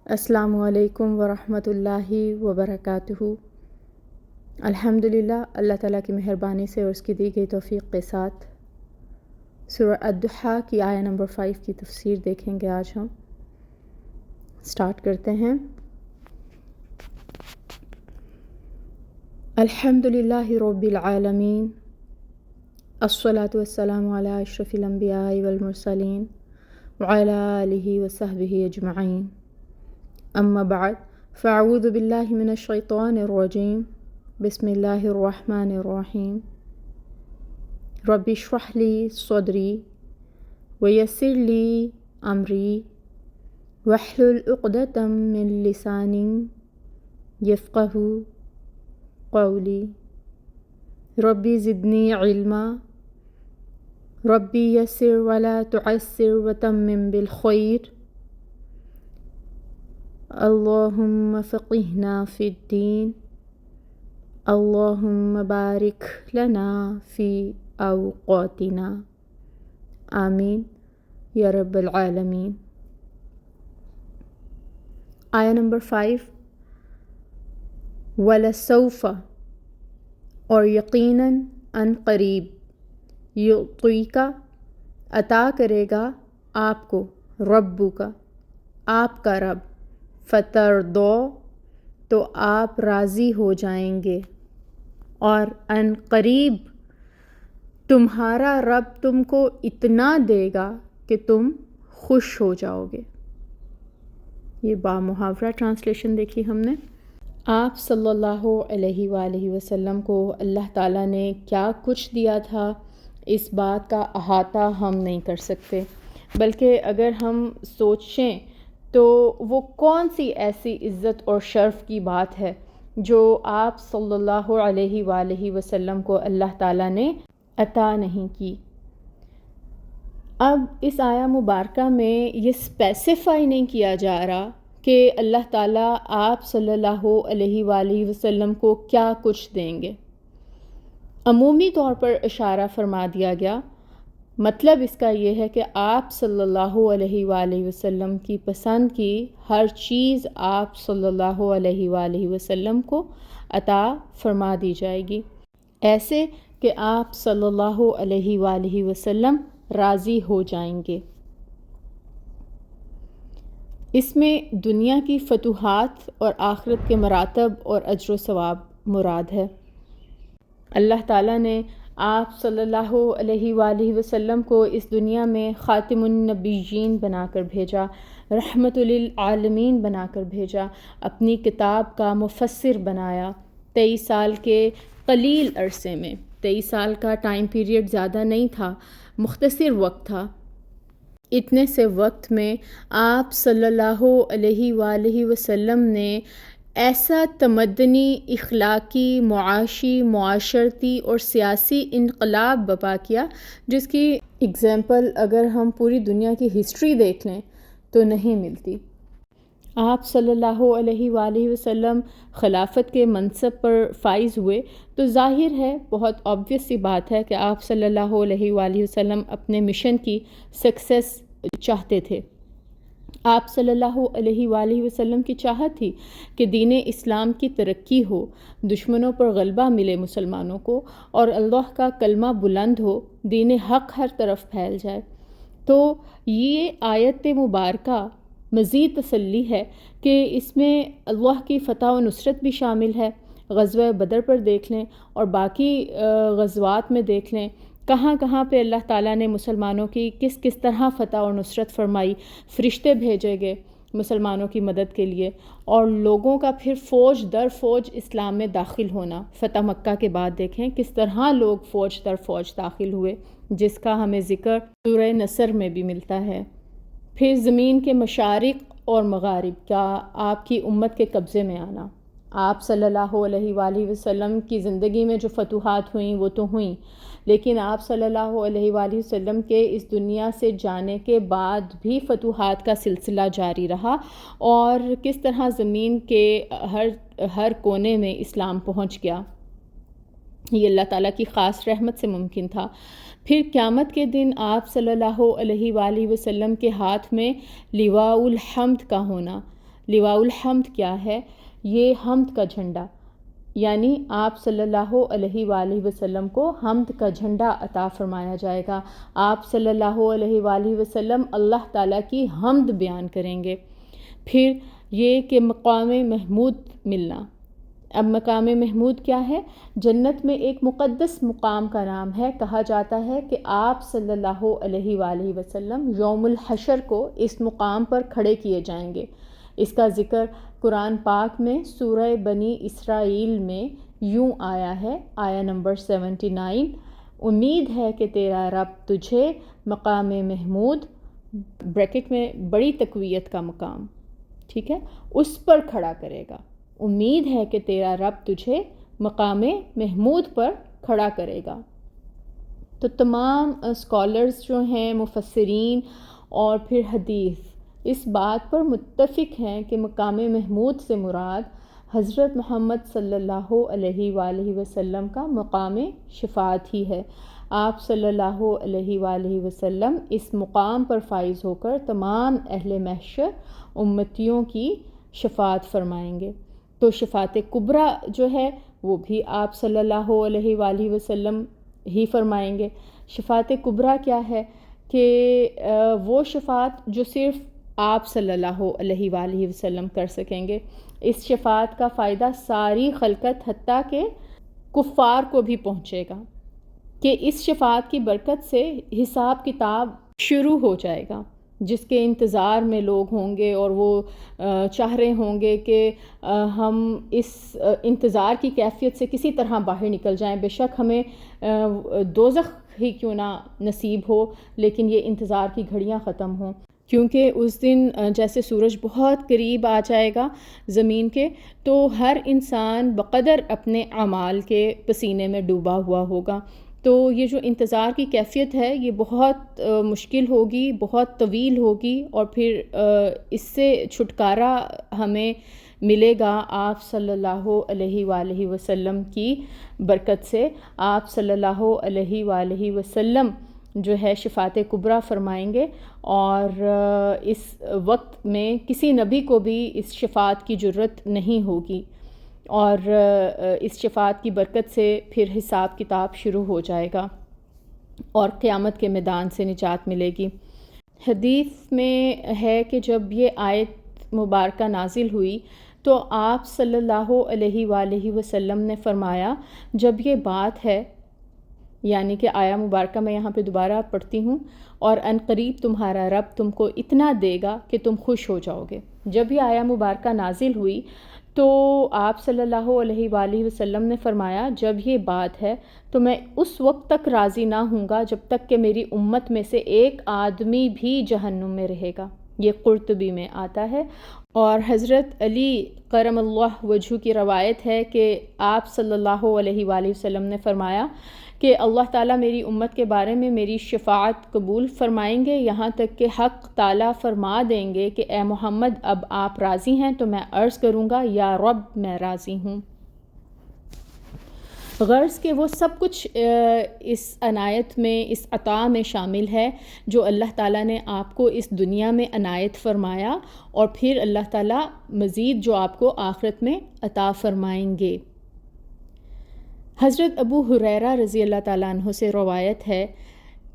السلام علیکم ورحمۃ اللہ وبرکاتہ۔ الحمدللہ، اللہ تعالیٰ کی مہربانی سے اور اس کی دی گئی توفیق کے ساتھ سورہ الضحیٰ کی آیہ نمبر 5 کی تفسیر دیکھیں گے آج ہم۔ سٹارٹ کرتے ہیں۔ الحمدللہ رب العالمین، الصلاۃ والسلام علی اشرف الانبیاء والمرسلین وعلی آلہ وصحبہ اجمعین، اما بعد فاعوذ باللہ من الشیطان الرجیم، بسم اللہ الرحمن الرحیم۔ رب اشرح لی صدری ویسر لی امری واحلل عقدۃ من لسانی یفقہوا قولی۔ ربی زدنی علما، ربی یسر ولا تعسر وتمم بالخیر، اللہم فقہنا فی الدین، اللہم بارک لنا فی اوقاتنا، آمین یا رب العالمین۔ آیہ نمبر 5، وَلَسَوْفَ، اور یقیناً ان قریب، یعطیک، عطا کرے گا آپ کو، ربو کا، آپ کا رب، فترضی، تو آپ راضی ہو جائیں گے، اور ان قریب تمہارا رب تم کو اتنا دے گا کہ تم خوش ہو جاؤ گے۔ یہ بامحاورہ ٹرانسلیشن دیکھی ہم نے۔ آپ صلی اللہ علیہ وآلہ وسلم کو اللہ تعالیٰ نے کیا کچھ دیا تھا، اس بات کا احاطہ ہم نہیں کر سکتے، بلکہ اگر ہم سوچیں تو وہ کون سی ایسی عزت اور شرف کی بات ہے جو آپ صلی اللہ علیہ وآلہ وسلم کو اللہ تعالیٰ نے عطا نہیں کی۔ اب اس آیہ مبارکہ میں یہ اسپیسیفائی نہیں کیا جا رہا کہ اللہ تعالیٰ آپ صلی اللہ علیہ وآلہ وسلم کو کیا کچھ دیں گے، عمومی طور پر اشارہ فرما دیا گیا۔ مطلب اس کا یہ ہے کہ آپ صلی اللہ علیہ وآلہ وسلم کی پسند کی ہر چیز آپ صلی اللہ علیہ وآلہ وسلم کو عطا فرما دی جائے گی، ایسے کہ آپ صلی اللہ علیہ وآلہ وسلم راضی ہو جائیں گے۔ اس میں دنیا کی فتوحات اور آخرت کے مراتب اور اجر و ثواب مراد ہے۔ اللہ تعالیٰ نے آپ صلی اللہ علیہ وآلہ وسلم کو اس دنیا میں خاتم النبیین بنا کر بھیجا، رحمت للعالمین بنا کر بھیجا، اپنی کتاب کا مفسر بنایا۔ 23 سال کے قلیل عرصے میں، 23 سال کا ٹائم پیریڈ زیادہ نہیں تھا، مختصر وقت تھا۔ اتنے سے وقت میں آپ صلی اللہ علیہ وآلہ وسلم نے ایسا تمدنی، اخلاقی، معاشی، معاشرتی اور سیاسی انقلاب برپا کیا جس کی اگزامپل اگر ہم پوری دنیا کی ہسٹری دیکھ لیں تو نہیں ملتی۔ آپ صلی اللہ علیہ وآلہ وسلم خلافت کے منصب پر فائز ہوئے تو ظاہر ہے، بہت آبویس سی بات ہے کہ آپ صلی اللہ علیہ وآلہ وسلم اپنے مشن کی سکسیس چاہتے تھے۔ آپ صلی اللہ علیہ وآلہ وسلم کی چاہت تھی کہ دین اسلام کی ترقی ہو، دشمنوں پر غلبہ ملے مسلمانوں کو، اور اللہ کا کلمہ بلند ہو، دین حق ہر طرف پھیل جائے۔ تو یہ آیت مبارکہ مزید تسلی ہے کہ اس میں اللہ کی فتح و نصرت بھی شامل ہے۔ غزوہ بدر پر دیکھ لیں اور باقی غزوات میں دیکھ لیں، کہاں کہاں پہ اللہ تعالیٰ نے مسلمانوں کی کس کس طرح فتح اور نصرت فرمائی، فرشتے بھیجے گئے مسلمانوں کی مدد کے لیے، اور لوگوں کا پھر فوج در فوج اسلام میں داخل ہونا۔ فتح مکہ کے بعد دیکھیں کس طرح لوگ فوج در فوج داخل ہوئے، جس کا ہمیں ذکر سورہ نصر میں بھی ملتا ہے۔ پھر زمین کے مشارق اور مغارب کا آپ کی امت کے قبضے میں آنا۔ آپ صلی اللہ علیہ وآلہ وسلم کی زندگی میں جو فتوحات ہوئیں وہ تو ہوئیں، لیکن آپ صلی اللہ علیہ وآلہ وسلم کے اس دنیا سے جانے کے بعد بھی فتوحات کا سلسلہ جاری رہا، اور کس طرح زمین کے ہر کونے میں اسلام پہنچ گیا۔ یہ اللہ تعالیٰ کی خاص رحمت سے ممکن تھا۔ پھر قیامت کے دن آپ صلی اللہ علیہ وآلہ وسلم کے ہاتھ میں لواء الحمد کا ہونا۔ لواء الحمد کیا ہے؟ یہ حمد کا جھنڈا، یعنی آپ صلی اللہ علیہ وآلہ وسلم کو حمد کا جھنڈا عطا فرمایا جائے گا۔ آپ صلی اللہ علیہ وآلہ وسلم اللہ تعالیٰ کی حمد بیان کریں گے۔ پھر یہ کہ مقام محمود ملنا۔ اب مقام محمود کیا ہے؟ جنت میں ایک مقدس مقام کا نام ہے۔ کہا جاتا ہے کہ آپ صلی اللہ علیہ وآلہ وسلم یوم الحشر کو اس مقام پر کھڑے کیے جائیں گے۔ اس کا ذکر قرآن پاک میں سورہ بنی اسرائیل میں یوں آیا ہے، آیا نمبر 79، امید ہے کہ تیرا رب تجھے مقام محمود، بریکٹ میں بڑی تقویت کا مقام، ٹھیک ہے، اس پر کھڑا کرے گا۔ امید ہے کہ تیرا رب تجھے مقام محمود پر کھڑا کرے گا۔ تو تمام اسکالرز جو ہیں، مفسرین اور پھر حدیث، اس بات پر متفق ہیں کہ مقام محمود سے مراد حضرت محمد صلی اللہ علیہ وآلہ وسلم کا مقام شفاعت ہی ہے۔ آپ صلی اللہ علیہ وآلہ وسلم اس مقام پر فائز ہو کر تمام اہل محشر امتیوں کی شفاعت فرمائیں گے۔ تو شفاعت کبریٰ جو ہے وہ بھی آپ صلی اللہ علیہ وآلہ وسلم ہی فرمائیں گے۔ شفاعت کبریٰ کیا ہے؟ کہ وہ شفاعت جو صرف آپ صلی اللہ علیہ وآلہ وسلم کر سکیں گے۔ اس شفاعت کا فائدہ ساری خلقت حتیٰ کہ کفار کو بھی پہنچے گا، کہ اس شفاعت کی برکت سے حساب کتاب شروع ہو جائے گا، جس کے انتظار میں لوگ ہوں گے، اور وہ چاہ رہے ہوں گے کہ ہم اس انتظار کی کیفیت سے کسی طرح باہر نکل جائیں، بے شک ہمیں دوزخ ہی کیوں نہ نصیب ہو، لیکن یہ انتظار کی گھڑیاں ختم ہوں، کیونکہ اس دن جیسے سورج بہت قریب آ جائے گا زمین کے، تو ہر انسان بقدر اپنے اعمال کے پسینے میں ڈوبا ہوا ہوگا۔ تو یہ جو انتظار کی کیفیت ہے یہ بہت مشکل ہوگی، بہت طویل ہوگی، اور پھر اس سے چھٹکارا ہمیں ملے گا آپ صلی اللہ علیہ وآلہ وسلم کی برکت سے۔ آپ صلی اللہ علیہ وآلہ وسلم جو ہے شفاعت کبریٰ فرمائیں گے، اور اس وقت میں کسی نبی کو بھی اس شفاعت کی جرت نہیں ہوگی، اور اس شفاعت کی برکت سے پھر حساب کتاب شروع ہو جائے گا اور قیامت کے میدان سے نجات ملے گی۔ حدیث میں ہے کہ جب یہ آیت مبارکہ نازل ہوئی تو آپ صلی اللہ علیہ وآلہ وسلم نے فرمایا، جب یہ بات ہے، یعنی کہ آیا مبارکہ میں یہاں پہ دوبارہ پڑھتی ہوں، اور ان قریب تمہارا رب تم کو اتنا دے گا کہ تم خوش ہو جاؤ گے۔ جب یہ آیا مبارکہ نازل ہوئی تو آپ صلی اللہ علیہ وآلہ وسلم نے فرمایا، جب یہ بات ہے تو میں اس وقت تک راضی نہ ہوں گا جب تک کہ میری امت میں سے ایک آدمی بھی جہنم میں رہے گا۔ یہ قرطبی میں آتا ہے، اور حضرت علی کرم اللہ وجہ کی روایت ہے کہ آپ صلی اللہ علیہ وآلہ وسلم نے فرمایا کہ اللہ تعالیٰ میری امت کے بارے میں میری شفاعت قبول فرمائیں گے، یہاں تک کہ حق تعالیٰ فرما دیں گے کہ اے محمد اب آپ راضی ہیں؟ تو میں عرض کروں گا یا رب میں راضی ہوں۔ غرض کہ وہ سب کچھ اس عنایت میں، اس عطا میں شامل ہے جو اللہ تعالیٰ نے آپ کو اس دنیا میں عنایت فرمایا، اور پھر اللہ تعالیٰ مزید جو آپ کو آخرت میں عطا فرمائیں گے۔ حضرت ابو ہریرہ رضی اللہ تعالیٰ عنہ سے روایت ہے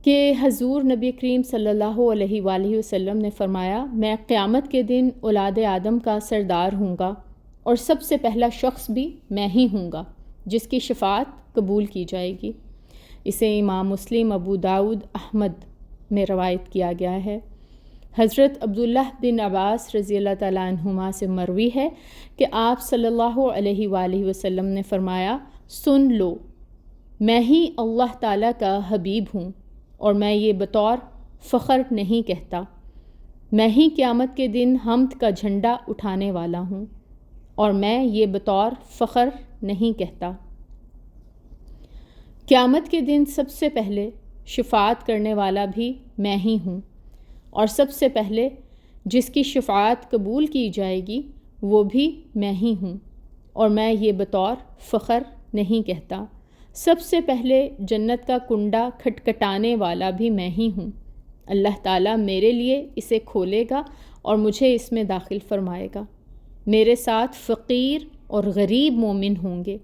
کہ حضور نبی کریم صلی اللہ علیہ وآلہ وسلم نے فرمایا، میں قیامت کے دن اولاد آدم کا سردار ہوں گا، اور سب سے پہلا شخص بھی میں ہی ہوں گا جس کی شفاعت قبول کی جائے گی۔ اسے امام مسلم، ابو داؤد، احمد میں روایت کیا گیا ہے۔ حضرت عبداللہ بن عباس رضی اللہ تعالیٰ عنہما سے مروی ہے کہ آپ صلی اللہ علیہ وآلہ وسلم نے فرمایا، سن لو، میں ہی اللہ تعالیٰ کا حبیب ہوں، اور میں یہ بطور فخر نہیں کہتا، میں ہی قیامت کے دن حمد کا جھنڈا اٹھانے والا ہوں، اور میں یہ بطور فخر نہیں کہتا۔ قیامت کے دن سب سے پہلے شفاعت کرنے والا بھی میں ہی ہوں، اور سب سے پہلے جس کی شفاعت قبول کی جائے گی وہ بھی میں ہی ہوں، اور میں یہ بطور فخر نہیں کہتا۔ سب سے پہلے جنت کا کنڈا کھٹکھٹانے والا بھی میں ہی ہوں، اللہ تعالیٰ میرے لیے اسے کھولے گا اور مجھے اس میں داخل فرمائے گا۔ میرے ساتھ فقیر اور غریب مومن ہوں گے،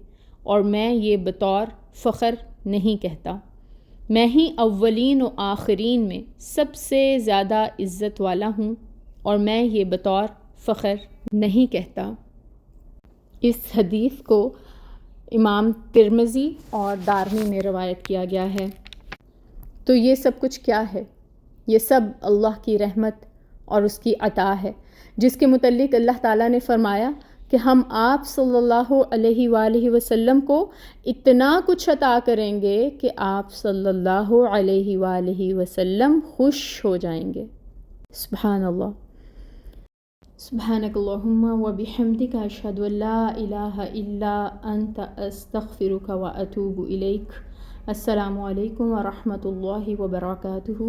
اور میں یہ بطور فخر نہیں کہتا، میں ہی اولین و آخرین میں سب سے زیادہ عزت والا ہوں، اور میں یہ بطور فخر نہیں کہتا۔ اس حدیث کو امام ترمذی اور دارمی میں روایت کیا گیا ہے۔ تو یہ سب کچھ کیا ہے؟ یہ سب اللہ کی رحمت اور اس کی عطا ہے، جس کے متعلق اللہ تعالیٰ نے فرمایا کہ ہم آپ صلی اللہ علیہ وآلہ وسلم کو اتنا کچھ عطا کریں گے کہ آپ صلی اللہ علیہ وآلہ وسلم خوش ہو جائیں گے۔ سبحان اللہ۔ سبحانک اللہم و بحمدک اشہد ان لا الہ الا انت استغفرک و اتوب الیک۔ السلام علیکم ورحمۃ اللہ وبرکاتہ۔